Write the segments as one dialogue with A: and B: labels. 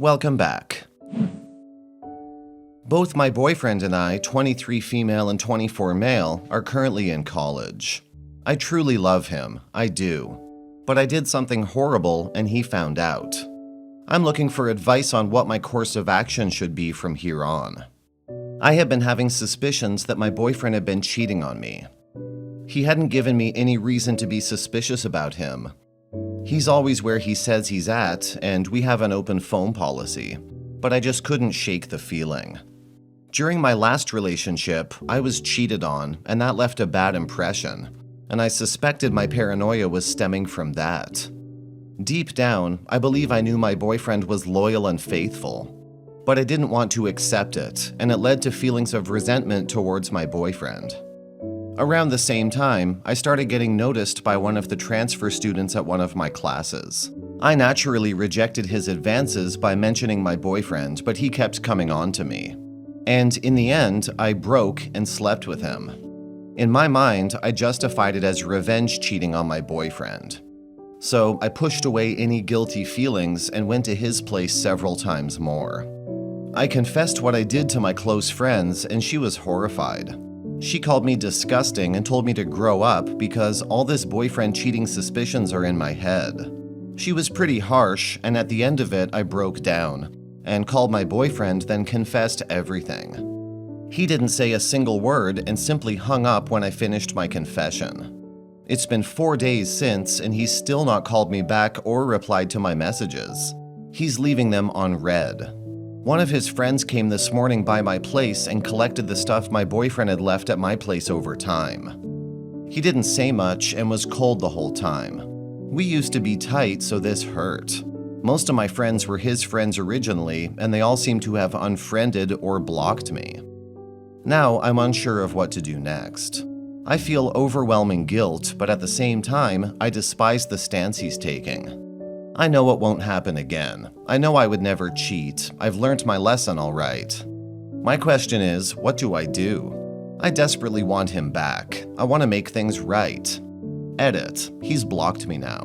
A: Welcome back. Both my boyfriend and I, 23 female and 24 male, are currently in college. I truly love him, I do. But I did something horrible and he found out. I'm looking for advice on what my course of action should be from here on. I have been having suspicions that my boyfriend had been cheating on me. He hadn't given me any reason to be suspicious about him. He's always where he says he's at, and we have an open phone policy, but I just couldn't shake the feeling. During my last relationship, I was cheated on, and that left a bad impression, and I suspected my paranoia was stemming from that. Deep down, I believe I knew my boyfriend was loyal and faithful, but I didn't want to accept it, and it led to feelings of resentment towards my boyfriend. Around the same time, I started getting noticed by one of the transfer students at one of my classes. I naturally rejected his advances by mentioning my boyfriend, but he kept coming on to me. And in the end, I broke and slept with him. In my mind, I justified it as revenge cheating on my boyfriend. So I pushed away any guilty feelings and went to his place several times more. I confessed what I did to my close friends, and she was horrified. She called me disgusting and told me to grow up because all this boyfriend cheating suspicions are in my head. She was pretty harsh, and at the end of it, I broke down and called my boyfriend, then confessed everything. He didn't say a single word and simply hung up when I finished my confession. It's been 4 days since, and he's still not called me back or replied to my messages. He's leaving them on read. One of his friends came this morning by my place and collected the stuff my boyfriend had left at my place over time. He didn't say much and was cold the whole time. We used to be tight, so this hurt. Most of my friends were his friends originally, and they all seem to have unfriended or blocked me. Now I'm unsure of what to do next. I feel overwhelming guilt, but at the same time, I despise the stance he's taking. I know it won't happen again. I know I would never cheat. I've learned my lesson all right. My question is, what do I do? I desperately want him back. I want to make things right. Edit. He's blocked me now.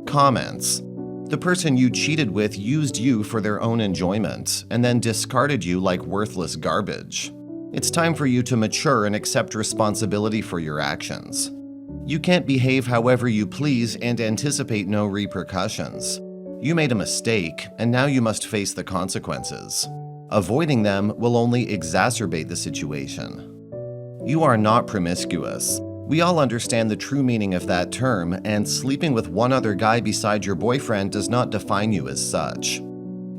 A: Comments. The person you cheated with used you for their own enjoyment and then discarded you like worthless garbage. It's time for you to mature and accept responsibility for your actions. You can't behave however you please and anticipate no repercussions. You made a mistake, and now you must face the consequences. Avoiding them will only exacerbate the situation. You are not promiscuous. We all understand the true meaning of that term, and sleeping with one other guy beside your boyfriend does not define you as such.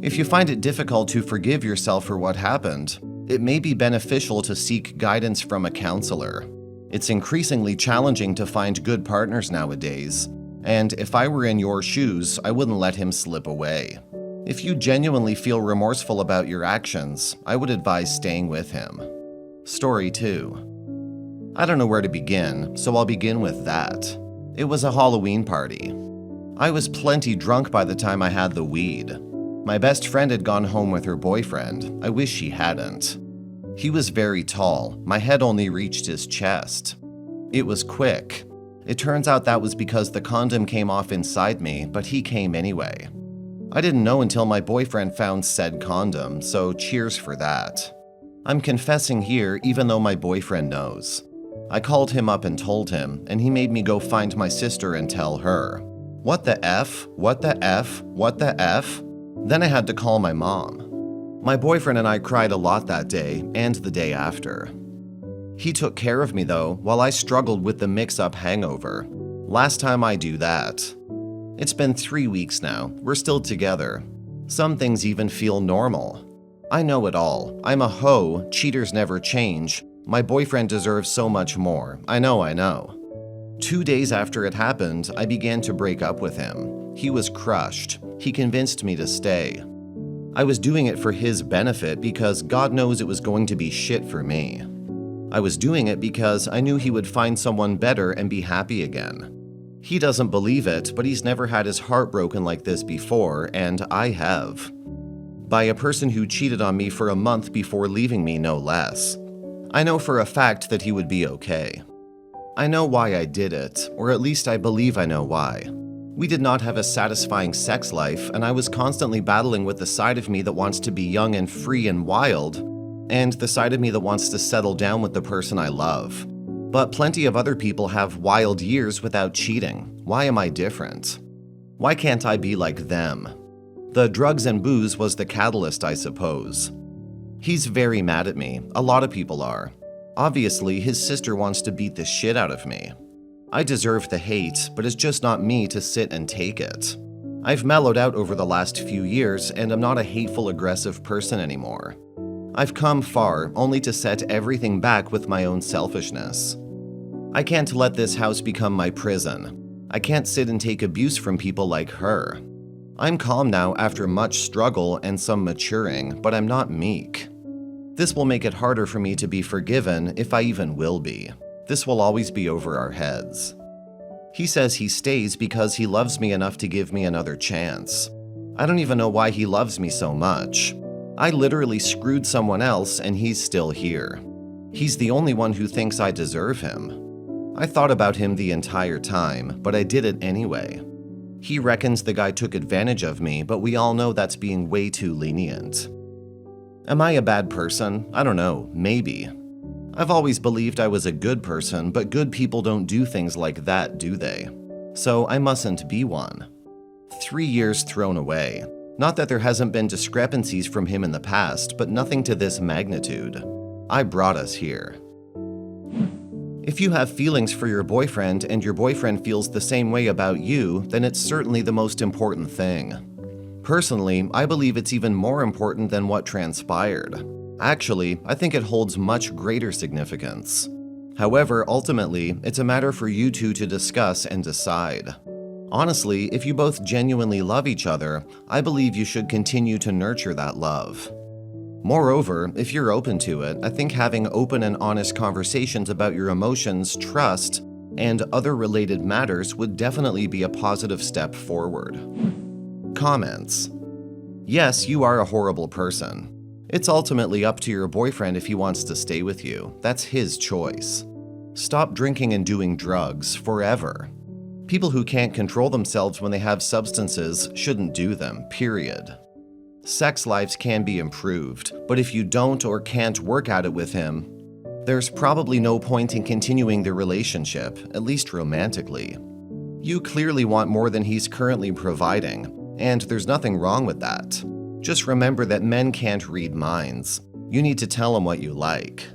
A: If you find it difficult to forgive yourself for what happened, it may be beneficial to seek guidance from a counselor. It's increasingly challenging to find good partners nowadays, and if I were in your shoes, I wouldn't let him slip away. If you genuinely feel remorseful about your actions, I would advise staying with him. Story 2. I don't know where to begin, so I'll begin with that. It was a Halloween party. I was plenty drunk by the time I had the weed. My best friend had gone home with her boyfriend. I wish she hadn't. He was very tall. My head only reached his chest. It was quick. It turns out that was because the condom came off inside me, but he came anyway. I didn't know until my boyfriend found said condom, so cheers for that. I'm confessing here even though my boyfriend knows. I called him up and told him, and he made me go find my sister and tell her. What the F? What the F? What the F? Then I had to call my mom. My boyfriend and I cried a lot that day and the day after. He took care of me though, while I struggled with the mix-up hangover. Last time I do that. It's been 3 weeks now. We're still together. Some things even feel normal. I know it all. I'm a hoe. Cheaters never change. My boyfriend deserves so much more. I know. 2 days after it happened, I began to break up with him. He was crushed. He convinced me to stay. I was doing it for his benefit because God knows it was going to be shit for me. I was doing it because I knew he would find someone better and be happy again. He doesn't believe it, but he's never had his heart broken like this before, and I have. By a person who cheated on me for a month before leaving me, no less. I know for a fact that he would be okay. I know why I did it, or at least I believe I know why. We did not have a satisfying sex life, and I was constantly battling with the side of me that wants to be young and free and wild, and the side of me that wants to settle down with the person I love. But plenty of other people have wild years without cheating. Why am I different? Why can't I be like them? The drugs and booze was the catalyst, I suppose. He's very mad at me. A lot of people are. Obviously, his sister wants to beat the shit out of me. I deserve the hate, but it's just not me to sit and take it. I've mellowed out over the last few years, and I'm not a hateful, aggressive person anymore. I've come far, only to set everything back with my own selfishness. I can't let this house become my prison. I can't sit and take abuse from people like her. I'm calm now after much struggle and some maturing, but I'm not meek. This will make it harder for me to be forgiven, if I even will be. This will always be over our heads. He says he stays because he loves me enough to give me another chance. I don't even know why he loves me so much. I literally screwed someone else and he's still here. He's the only one who thinks I deserve him. I thought about him the entire time, but I did it anyway. He reckons the guy took advantage of me, but we all know that's being way too lenient. Am I a bad person? I don't know, maybe. I've always believed I was a good person, but good people don't do things like that, do they? So I mustn't be one. 3 years thrown away. Not that there hasn't been discrepancies from him in the past, but nothing to this magnitude. I brought us here. If you have feelings for your boyfriend and your boyfriend feels the same way about you, then it's certainly the most important thing. Personally, I believe it's even more important than what transpired. Actually, I think it holds much greater significance. However, ultimately, it's a matter for you two to discuss and decide. Honestly, if you both genuinely love each other, I believe you should continue to nurture that love. Moreover, if you're open to it, I think having open and honest conversations about your emotions, trust, and other related matters would definitely be a positive step forward. Comments. Yes, you are a horrible person. It's ultimately up to your boyfriend if he wants to stay with you. That's his choice. Stop drinking and doing drugs forever. People who can't control themselves when they have substances shouldn't do them, period. Sex lives can be improved, but if you don't or can't work at it with him, there's probably no point in continuing the relationship, at least romantically. You clearly want more than he's currently providing, and there's nothing wrong with that. Just remember that men can't read minds. You need to tell them what you like.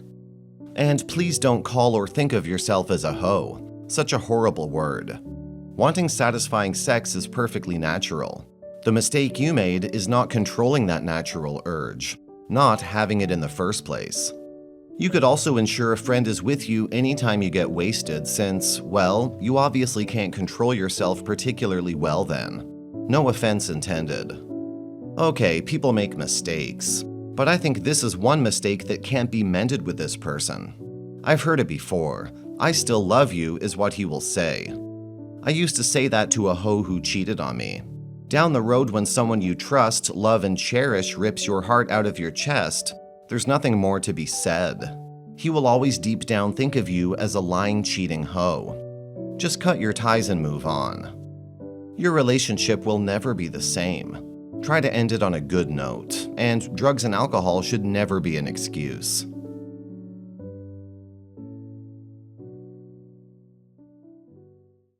A: And please don't call or think of yourself as a hoe. Such a horrible word. Wanting satisfying sex is perfectly natural. The mistake you made is not controlling that natural urge, not having it in the first place. You could also ensure a friend is with you anytime you get wasted since, well, you obviously can't control yourself particularly well then. No offense intended. Okay, people make mistakes, but I think this is one mistake that can't be mended with this person. I've heard it before. I still love you is what he will say. I used to say that to a hoe who cheated on me. Down the road, when someone you trust, love, and cherish rips your heart out of your chest, there's nothing more to be said. He will always deep down think of you as a lying, cheating hoe. Just cut your ties and move on. Your relationship will never be the same. Try to end it on a good note, and drugs and alcohol should never be an excuse.